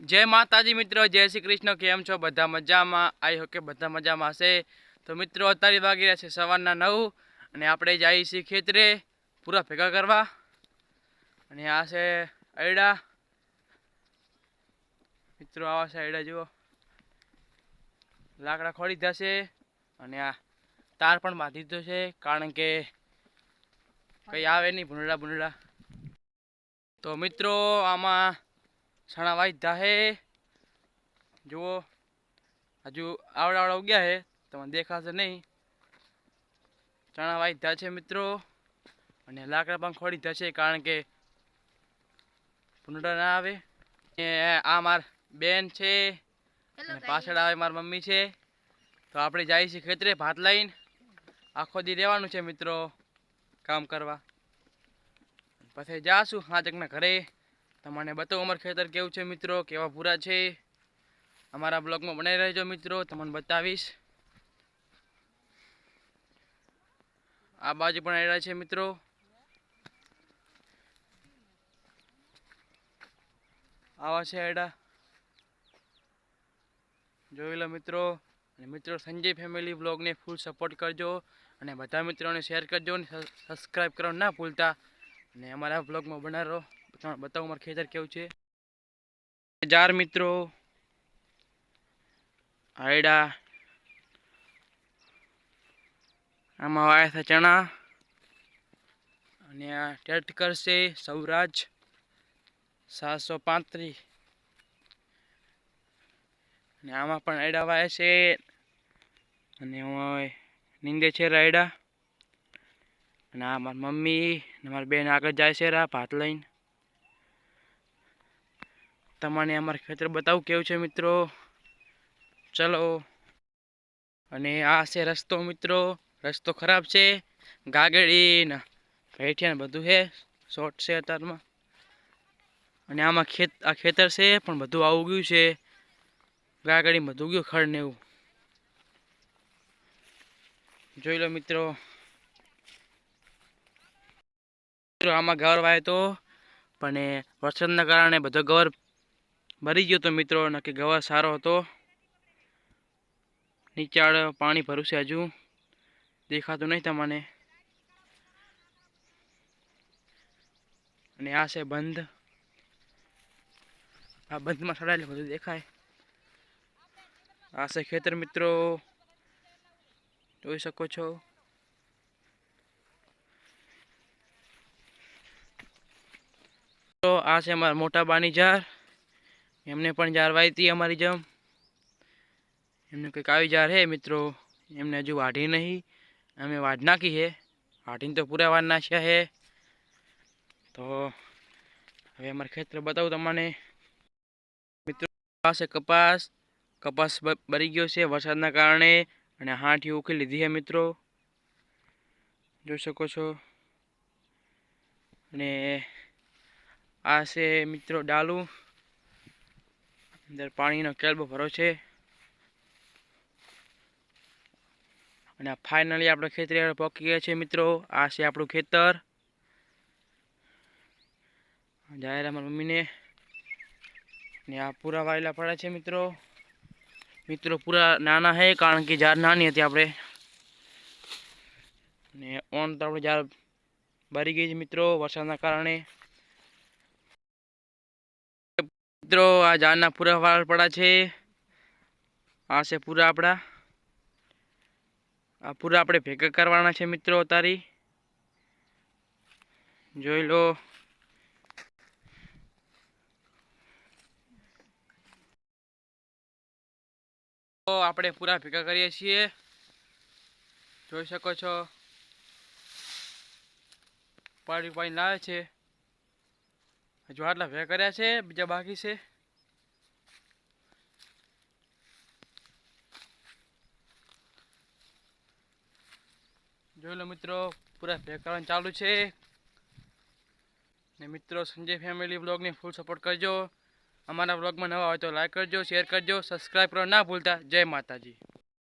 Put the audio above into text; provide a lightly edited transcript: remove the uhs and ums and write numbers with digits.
जय माताजी मित्रों, जय श्री कृष्ण। केम छो बधा मजामां? आई हो के बधा मजामां हशे। तो मित्रों अत्यारे वागी रह्या छे सवाરના 9 અને આપણે જઈએ છીએ ખેતરે પૂરા ભેગા કરવા। અને આ છે આયડા મિત્રો, આવા છે આયડા જુઓ, લાકડા ખોડી દીધા છે અને આ તાર પણ બાંધી દીધો છે કારણ કે કઈ આવે નહીં ભૂંડડા ભૂંડડા। તો મિત્રો આમાં છણા વાઈ હે જુઓ, હજુ આવડા આવડા ઉગ્યા હે, તમને દેખાશે નહીં। ચણા વાઈ છે મિત્રો અને લાકડા પણ ખોડી દીધા છે કારણ કે ભૂંડડા ના આવે। આ માર બેન છે અને પાછળ આવે માર મમ્મી છે। તો આપણે જઈએ છીએ ખેતરે ભાત લઈને, આખો દી રહેવાનું છે મિત્રો કામ કરવા। પછી જાશું 5 ઘરે, તમને બતાવું અમારું ખેતર કેવું છે મિત્રો, કેવા પૂરા છે। અમારા બ્લોગમાં બનાવી રહેજો મિત્રો, તમને બતાવીશ। આ બાજુ પણ આયડા છે મિત્રો, આવા છે આયડા જોઈ લો મિત્રો। અને મિત્રો સંજય ફેમિલી બ્લોગને ફૂલ સપોર્ટ કરજો અને બધા મિત્રોને શેર કરજો અને સબસ્ક્રાઈબ કરવાનું ના ભૂલતા। અને અમારા બ્લોગમાં બના રહો, બતાવું અમારું ખેતર કેવું છે। જાર મિત્રો આયડા, આમાં વાયા છે ચણા અને આ ટેટકર છે સૌરાજ 735 અને આમાં પણ આયડા વાયા છે અને નીંદે છે રાયડા। અને આ મારી મમ્મી ને મારી બેન આગળ જાય છે ભાત લઈને। તમને અમારું ખેતર બતાવું કેવું છે મિત્રો, ચલો। અને આ છે રસ્તો મિત્રો, રસ્તો ખરાબ છે, ગાગડી ને ભેઠિયા ને બધું છે, શોર્ટ છે અત્યારમાં। અને આમાં આ ખેતર છે પણ બધું આવું ગયું છે, ગાગડી બધું ગયું ખડ ને એવું જોઈ લો મિત્રો। આમાં ગવર વાય તો પણ વરસાદના કારણે બધો ગવર ભરી ગયો તો મિત્રો, નક્કી ગવર સારો હતો। નીચાળ પાણી ભર્યું છે, હજુ દેખાતું નહીં તમને। અને આ છે બંધ, આ બંધમાં સડાયેલું બધું દેખાય। આ છે ખેતર મિત્રો, જોઈ શકો છો। તો આ છે અમારા મોટા બાની જાર, એમને પણ જાર વાવી હતી અમારી જેમ। એમને કંઈક આવી જાર હે મિત્રો, એમને હજુ વાઢી નહીં, અમે વાઢ નાખી છે, વાઢીને તો પૂરા વાર નાખ્યા છે। તો હવે અમારા ખેતર બતાવું તમને મિત્રો। પાસે કપાસ કપાસ બરી ગયો છે વરસાદના કારણે અને હાંઠી ઉખી લીધી છે મિત્રો, જોઈ શકો છો। અને આ છે મિત્રો ડાલું, અંદર પાણીનો કેલબો ભરો છે। અને ફાઇનલી આપણે ખેતરે પહોંચી ગયા છે મિત્રો, આ છે આપણું ખેતર। જાય અમારી મમ્મીને, ને આ પૂરા વાયેલા પડ્યા છે મિત્રો। મિત્રો પૂરા નાના છે કારણ કે જાર નાની હતી આપણે, ને ઓન તો આપણે જાર ભરી ગઈ છે મિત્રો વરસાદના કારણે। મિત્રો આ જારના પૂરા વાળ પડ્યા છે, આ છે પૂરા આપણા, આ પૂરા આપણે ભેગા કરવાના છે મિત્રો તારી જોઈ લો। તો આપણે પૂરા ભેગા કરીએ છીએ, જોઈ શકો છો। પાણી પાણી લાવે છે, હજુ આટલા ભેગા કર્યા છે, બીજા બાકી છે। જોઈ લો મિત્રો પૂરા ભેગા કરવાનું ચાલુ છે। ને મિત્રો સંજય ફેમિલી બ્લોગને ફૂલ સપોર્ટ કરજો। અમારા બ્લોગમાં નવા હોય તો લાઈક કરજો, શેર કરજો, સબસ્ક્રાઈબ કરવા ના ભૂલતા। જય માતાજી।